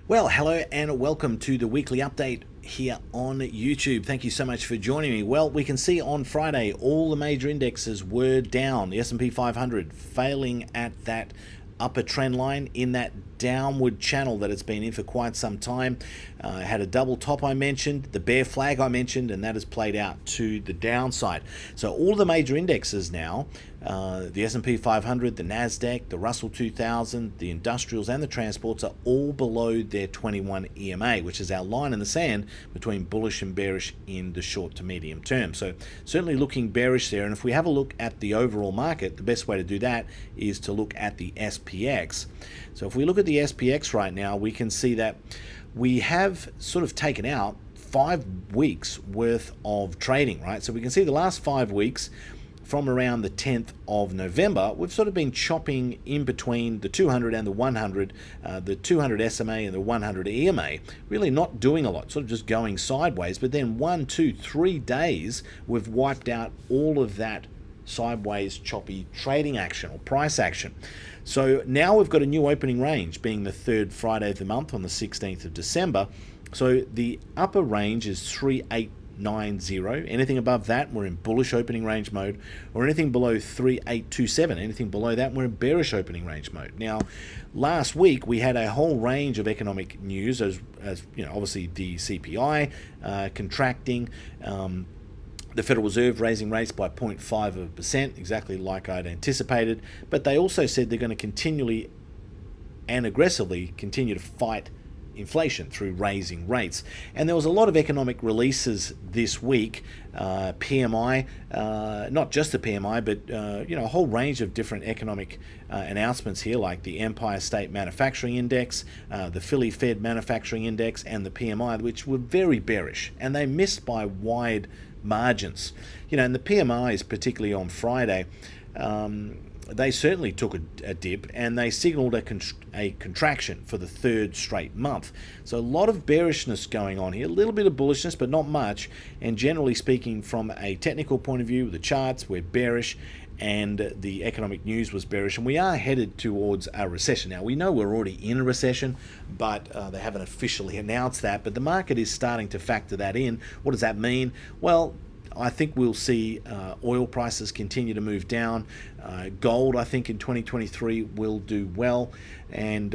Well, hello and welcome to the weekly update here on YouTube. Thank you so much for joining me. Well, we can see on Friday all the major indexes were down. The S&P 500 failing at that upper trend line in that downward channel that it's been in for quite some time. Had a double top I mentioned, the bear flag I mentioned, and that has played out to the downside. So all the major indexes now, the S&P 500, the Nasdaq, the Russell 2000, the industrials and the transports are all below their 21 EMA, which is our line in the sand between bullish and bearish in the short to medium term. So certainly looking bearish there. And if we have a look at the overall market, the best way to do that is to look at the SPX. So if we look at the SPX right now, we can see that we have sort of taken out 5 weeks worth of trading, right? So we can see the last 5 weeks from around the 10th of November, we've sort of been chopping in between the 200 and the 100, the 200 SMA and the 100 EMA, really not doing a lot, sort of just going sideways. But then 1, 2, 3 days, we've wiped out all of that sideways choppy trading action or price action. So now we've got a new opening range, being the third Friday of the month on the 16th of December. So the upper range is 3890. Anything above that, we're in bullish opening range mode, or anything below 3827. Anything below that, we're in bearish opening range mode. Now, last week we had a whole range of economic news, as you know, obviously the CPI contracting. The Federal Reserve raising rates by 0.5%, exactly like I'd anticipated. But they also said they're going to continually and aggressively continue to fight inflation through raising rates. And there was a lot of economic releases this week, PMI, not just the PMI, but a whole range of different economic announcements here, like the Empire State Manufacturing Index, the Philly Fed Manufacturing Index, and the PMI, which were very bearish, and they missed by wide margins. And the PMIs, particularly on Friday, they certainly took a dip, and they signaled a contraction for the third straight month. So a lot of bearishness going on here, a little bit of bullishness, but not much. And generally speaking, from a technical point of view, the charts were bearish, and the economic news was bearish, and we are headed towards a recession. Now, we know we're already in a recession, but they haven't officially announced that, but the market is starting to factor that in. What does that mean? Well, I think we'll see oil prices continue to move down. Gold, I think, in 2023 will do well. And,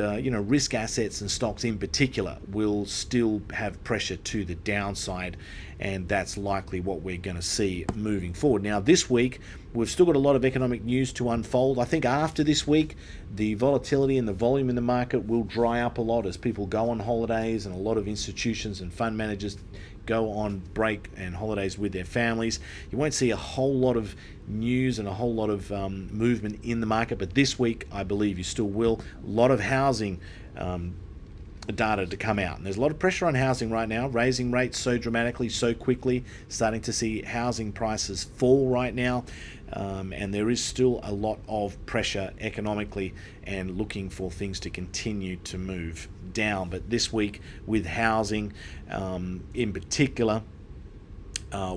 risk assets and stocks in particular will still have pressure to the downside. And that's likely what we're going to see moving forward. Now, this week, we've still got a lot of economic news to unfold. I think after this week, the volatility and the volume in the market will dry up a lot as people go on holidays, and a lot of institutions and fund managers go on break and holidays with their families. You won't see a whole lot of news and a whole lot of movement in the market, but this week I believe you still will. A lot of housing data to come out, and there's a lot of pressure on housing right now, raising rates so dramatically, so quickly, starting to see housing prices fall right now. And there is still a lot of pressure economically, and looking for things to continue to move down. But this week, with housing in particular,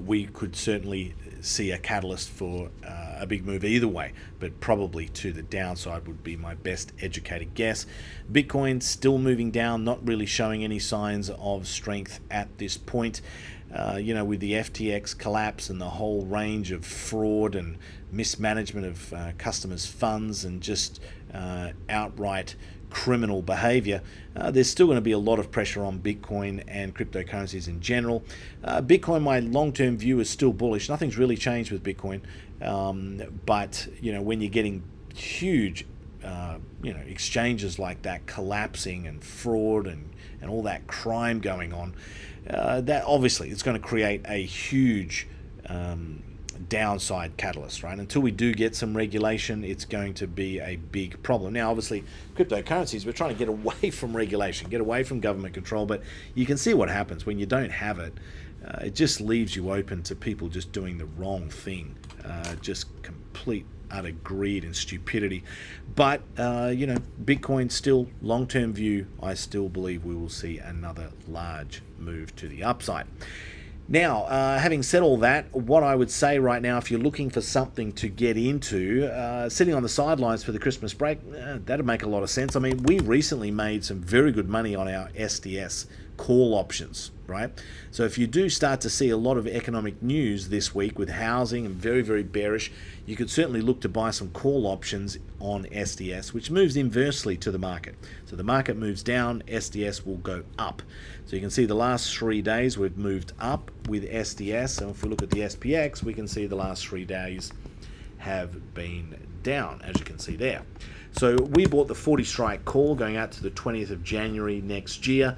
we could certainly see a catalyst for a big move either way, but probably to the downside would be my best educated guess. Bitcoin still moving down, not really showing any signs of strength at this point. With the FTX collapse and the whole range of fraud and mismanagement of customers' funds, and just outright criminal behavior, there's still going to be a lot of pressure on Bitcoin and cryptocurrencies in general. Bitcoin, my long-term view is still bullish. Nothing's really changed with Bitcoin, but when you're getting huge exchanges like that collapsing, and fraud and all that crime going on, that obviously it's going to create a huge downside catalyst, right? Until we do get some regulation, it's going to be a big problem. Now, obviously, cryptocurrencies, we're trying to get away from regulation, get away from government control, but you can see what happens when you don't have it. It just leaves you open to people just doing the wrong thing, just complete utter greed and stupidity. But Bitcoin still, long-term view, I still believe we will see another large move to the upside. Now, having said all that, what I would say right now, if you're looking for something to get into, sitting on the sidelines for the Christmas break, that'd make a lot of sense. I mean, we recently made some very good money on our SDS call options, right? So if you do start to see a lot of economic news this week with housing and very, very bearish, you could certainly look to buy some call options on SDS, which moves inversely to the market. So the market moves down, SDS will go up. So you can see the last 3 days we've moved up with SDS, and if we look at the SPX, we can see the last 3 days have been down, as you can see there. So we bought the 40 strike call going out to the 20th of January next year.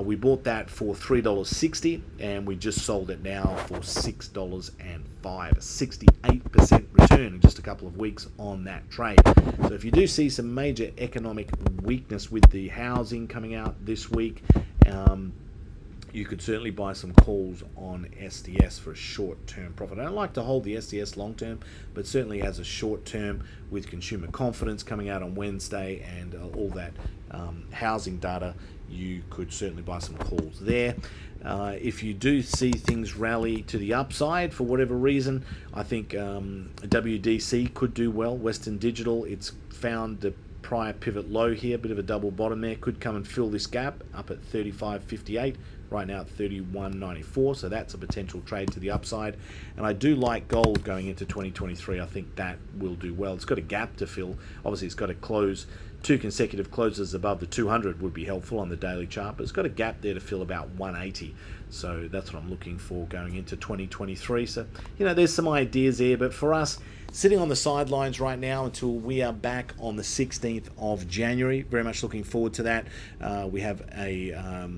We bought that for $3.60 and we just sold it now for $6.05. A 68% return in just a couple of weeks on that trade. So if you do see some major economic weakness with the housing coming out this week, you could certainly buy some calls on SDS for a short-term profit. I don't like to hold the SDS long-term, but certainly as a short-term with consumer confidence coming out on Wednesday and all that housing data, you could certainly buy some calls there. If you do see things rally to the upside for whatever reason, I think WDC could do well. Western Digital, it's found the prior pivot low here, a bit of a double bottom there, could come and fill this gap up at 35.58, right now at 31.94, so that's a potential trade to the upside. And I do like gold going into 2023. I think that will do well. It's got a gap to fill. Obviously it's got to close 2 consecutive closes above the 200 would be helpful on the daily chart, but it's got a gap there to fill about 180, so that's what I'm looking for going into 2023. So there's some ideas there, but for us, sitting on the sidelines right now until we are back on the 16th of January. Very much looking forward to that. We have a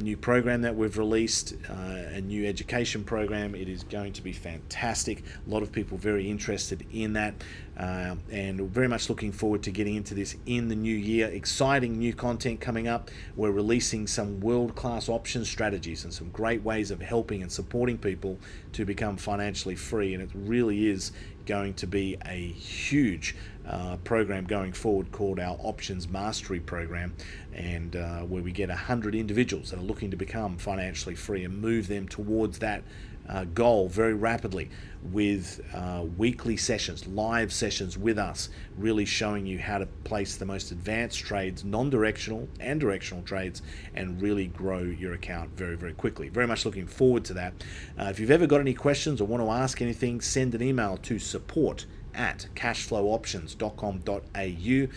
new program that we've released, a new education program. It is going to be fantastic. A lot of people very interested in that, and very much looking forward to getting into this in the new year. Exciting new content coming up. We're releasing some world-class option strategies and some great ways of helping and supporting people to become financially free, and it really is going to be a huge program going forward called our Options Mastery Program, and where we get 100 individuals that are looking to become financially free and move them towards that goal very rapidly with weekly sessions, live sessions with us, really showing you how to place the most advanced trades, non-directional and directional trades, and really grow your account very, very quickly. Very much looking forward to that. If you've ever got any questions or want to ask anything, send an email to support@cashflowoptions.com.au,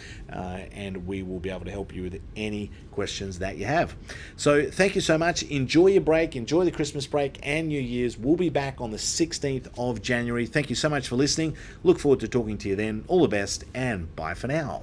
and we will be able to help you with any questions that you have. So thank you so much. Enjoy your break, enjoy the Christmas break and New Year's. We'll be back on the 16th of January. Thank you so much for listening. Look forward to talking to you then. All the best and bye for now.